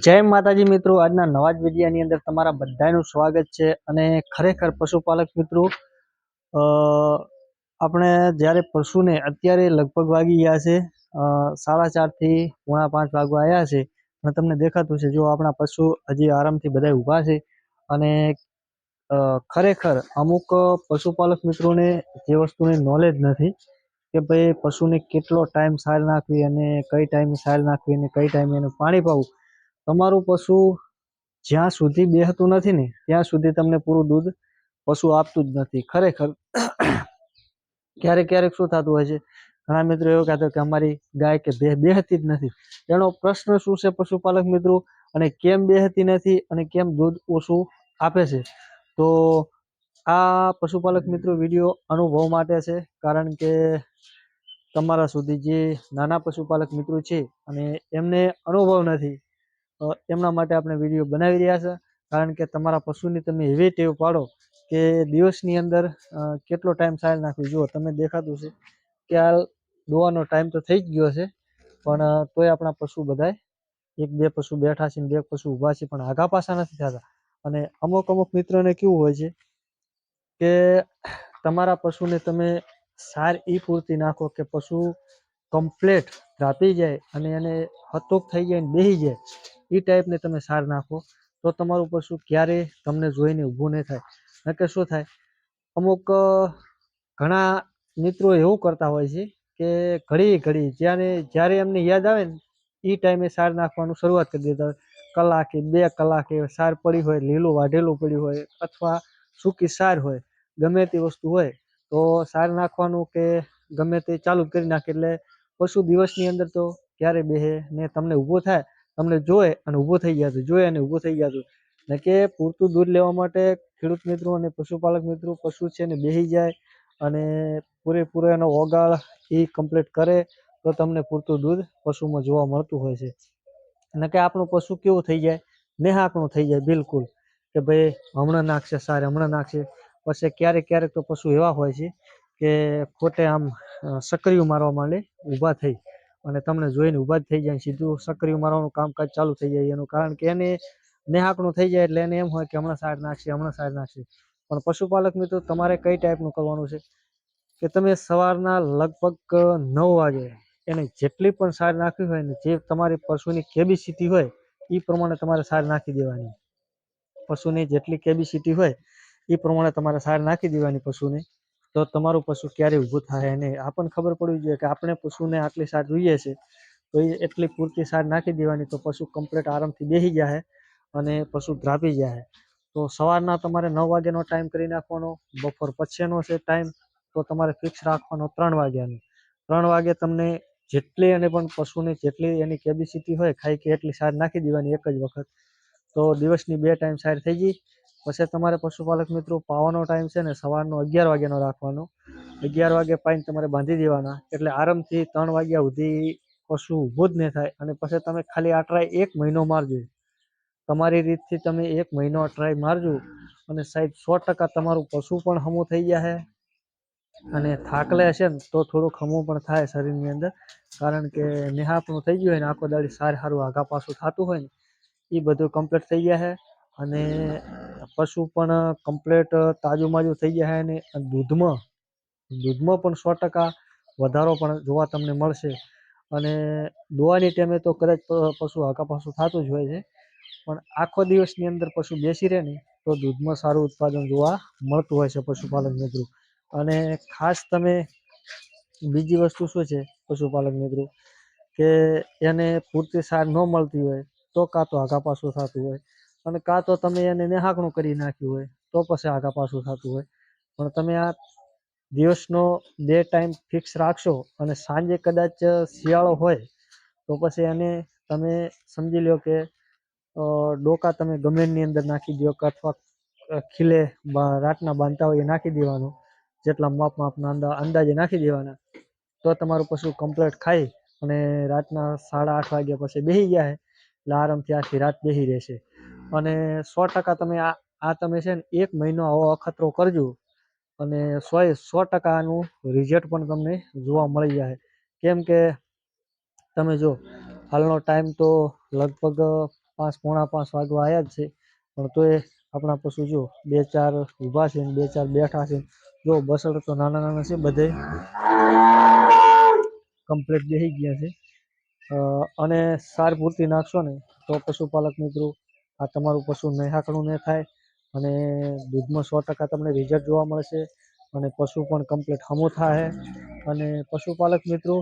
જય માતાજી મિત્રો, આજના નવા જ વિડીયોની અંદર તમારા બધાનું સ્વાગત છે। અને ખરેખર પશુપાલક મિત્રો, અ આપણે જ્યારે પશુને અત્યારે લગભગ વાગી ગયા છે 4:30 થી 4:45 વાગવા આવ્યા છે અને તમને દેખાતું છે જો આપણા પશુ હજી આરામથી બધા ઊભા છે। અને ખરેખર અમુક પશુપાલક મિત્રોને જે વસ્તુની નોલેજ નથી કે ભાઈ પશુને કેટલો ટાઈમ સાર નાખવી અને કઈ ટાઈમે સાર નાખવી અને કઈ ટાઈમે એનું પાણી પાવું। તમારું પશુ જ્યાં સુધી બેહતું નથી ને ત્યાં સુધી તમને પૂરું દૂધ પશુ આપતું જ નથી। ખરેખર ક્યારેક ક્યારેક શું થતું હોય છે, ઘણા મિત્રો એવું કહેતા કે અમારી ગાય કે ભેંસ બેહતી જ નથી। એનો પ્રશ્ન શું છે પશુપાલક મિત્રો, અને કેમ બેહતી નથી અને કેમ દૂધ ઓછું આપે છે? તો આ પશુપાલક મિત્રો વિડીયો અનુભવ માટે છે, કારણ કે તમારા સુધી જે નાના પશુપાલક મિત્રો છે અને એમને અનુભવ નથી, એમના માટે આપણે વિડીયો બનાવી રહ્યા છે। કારણ કે તમારા પશુની તમે એવી ટેવ પાડો કે દિવસની અંદર કેટલો ટાઈમ સાર નાખવી। જુઓ તમે દેખાતું છે કે આ દોવાનો ટાઈમ તો થઈ જ ગયો છે, પણ તોય આપણા પશુ બધાય એક બે પશુ બેઠા છે, બે પશુ ઊભા છે, પણ આગા પાછા નથી થતા। અને અમુક અમુક મિત્રોને કેવું હોય છે કે તમારા પશુને તમે સાર એ પૂરતી નાખો કે પશુ કમ્પ્લેટ રાપી જાય અને એને હતોક થઈ જાય ને બેસી જાય, એ ટાઈપને તમે સાર નાખો તો તમારું પશુ ક્યારેય તમને જોઈને ઊભું નહીં થાય। નકર શું થાય, અમુક ઘણા મિત્રો એવું કરતા હોય છે કે ઘડી ઘડી જ્યારે એમને યાદ આવે ને એ ટાઈમે સાર નાખવાનું શરૂઆત કરી દેતા હોય। કલાકે 2 કલાકે સાર પડી હોય, લીલું વાઢેલું પડ્યું હોય અથવા સૂકી સાર હોય, ગમે તે વસ્તુ હોય તો સાર નાખવાનું કે ગમે તે ચાલુ કરી નાખે એટલે પશુ દિવસની અંદર તો ક્યારે બેહે ને તમને ઊભો થાય, તમને જોવે અને ઊભો થઈ જતું, જોવે અને ઊભો થઈ જતું। ને કે પૂરતું દૂધ લેવા માટે ખેડૂત મિત્રો અને પશુપાલક મિત્રો પશુ છે ને બેસી જાય અને પૂરેપૂરો એનો ઓગાળ એ કમ્પ્લીટ કરે તો તમને પૂરતું દૂધ પશુમાં જોવા મળતું હોય છે। અને કે આપણું પશુ કેવું થઈ જાય, નેહાકણું થઈ જાય બિલકુલ, કે ભાઈ હમણાં નાખશે સાર, હમણાં નાખશે। પછી ક્યારેક ક્યારેક તો પશુ એવા હોય છે કે ખોટે આમ સક્રિયું મારવા માંડે ઊભા થઈ અને તમને જોઈને ઊભા જ થઈ જાય, સીધું સક્રિયું મારવાનું કામકાજ ચાલુ થઈ જાય। એનું કારણ કે એને નેહાકણું થઈ જાય એટલે એને એમ હોય કે હમણાં સાર નાખશે, હમણાં સાર નાખશે। પણ પશુપાલક મિત્રો તમારે કઈ ટાઈપનું કરવાનું છે કે તમે સવારના લગભગ 9 વાગે એને જેટલી પણ સાર નાખવી હોય ને, જે તમારી પશુની કેપેસિટી હોય એ પ્રમાણે તમારે સાર નાખી દેવાની। પશુની જેટલી કેપેસિટી હોય એ પ્રમાણે તમારે સાર નાખી દેવાની પશુને, તો તમારું પશુ ક્યારેય ઊભું થાય નહીં। આપણને ખબર પડવી જોઈએ કે આપણે પશુને આટલી સાર જોઈએ છે તો એ એટલી પૂરતી સાર નાખી દેવાની, તો પશુ કમ્પ્લીટ આરામથી બેસી જાય અને પશુ ધ્રાપી જાય। તો સવારના તમારે 9 વાગ્યાનો ટાઈમ કરી નાખવાનો, બપોર પછીનો છે ટાઈમ તો તમારે ફિક્સ રાખવાનો 3 વાગ્યાનો। 3 વાગે તમને જેટલી અને પણ પશુની જેટલી એની કેપેસિટી હોય ખાઈ કે એટલી સાર નાખી દેવાની એક જ વખત, તો દિવસની 2 ટાઈમ સાર થઈ ગઈ। પછી તમારે પશુપાલક મિત્રો પાવાનો ટાઈમ છે ને સવારનો 11 વાગ્યાનો રાખવાનો। 11 વાગે પાઈને તમારે બાંધી દેવાના, એટલે આરામથી 3 વાગ્યા સુધી પશુ ઊભું જ નહીં થાય। અને પછી તમે ખાલી આ ટ્રાય 1 મહિનો મારજો, તમારી રીતથી તમે 1 મહિનો ટ્રાય મારજો અને સાહેબ 100% તમારું પશુ પણ હમું થઈ જશે અને થાકલે હશે ને તો થોડુંક હમું પણ થાય શરીરની અંદર, કારણ કે નેહાપણું થઈ ગયું હોય ને આખો દાડી સારું આગા પાછું થતું હોય ને એ બધું કમ્પ્લીટ થઈ જશે અને પશુ પણ કમ્પ્લીટ તાજું થઈ જશે અને દૂધમાં પણ 100% વધારો પણ જોવા તમને મળશે। અને દોવાની ટાઈમે તો કદાચ પશુ આગા પાછું થતું જ હોય છે, પણ આખો દિવસની અંદર પશુ બેસી રહે ને તો દૂધમાં સારું ઉત્પાદન જોવા મળતું હોય છે પશુપાલક મિત્રો। અને ખાસ તમે બીજી વસ્તુ શું છે પશુપાલક મિત્રો, કે એને પૂરતી સાર ન મળતી હોય તો કાં તો આગા પાછું થતું હોય અને કાં તો તમે એને નેહાકણું કરી નાખ્યું હોય તો પછી આગા પાછું થતું હોય। પણ તમે આ દિવસનો 2 ટાઈમ ફિક્સ રાખશો અને સાંજે કદાચ શિયાળો હોય તો પછી એને તમે સમજી લો કે ડોકા તમે ગમે એની અંદર નાખી દો કે અથવા ખીલે રાતના બાંધતા હોય એ નાખી દેવાનું, જેટલા માપના અંદાજે નાખી દેવાના, તો તમારું પશુ કમ્પ્લીટ ખાઈ અને રાતના 8:30 વાગ્યા પછી બેસી જાય એટલે આરામથી આખી રાત બેસી રહેશે। અને 100% તમે આ તમે છે ને 1 મહિનો આવો અખતરો કરજો અને 100% આનું રિઝલ્ટ પણ તમને જોવા મળી જાય। કેમ કે તમે જો હાલનો ટાઈમ તો લગભગ 5 પોણા 5 વાગવા આવ્યા જ છે, પણ તોય આપણા પશુ જો 2-4 ઊભા છે ને 2-4 બેઠા છે. જો બસડ તો નાના નાના છે, બધે કમ્પ્લીટ બેસી ગયા છે. અને સાર પૂરતી નાખશો ને તો પશુપાલક મિત્રો આ તમારું પશુ નહાકણું ન થાય અને દૂધમાં 100% તમને રિઝલ્ટ જોવા મળશે અને પશુ પણ કમ્પ્લીટ હમું થાય. અને પશુપાલક મિત્રો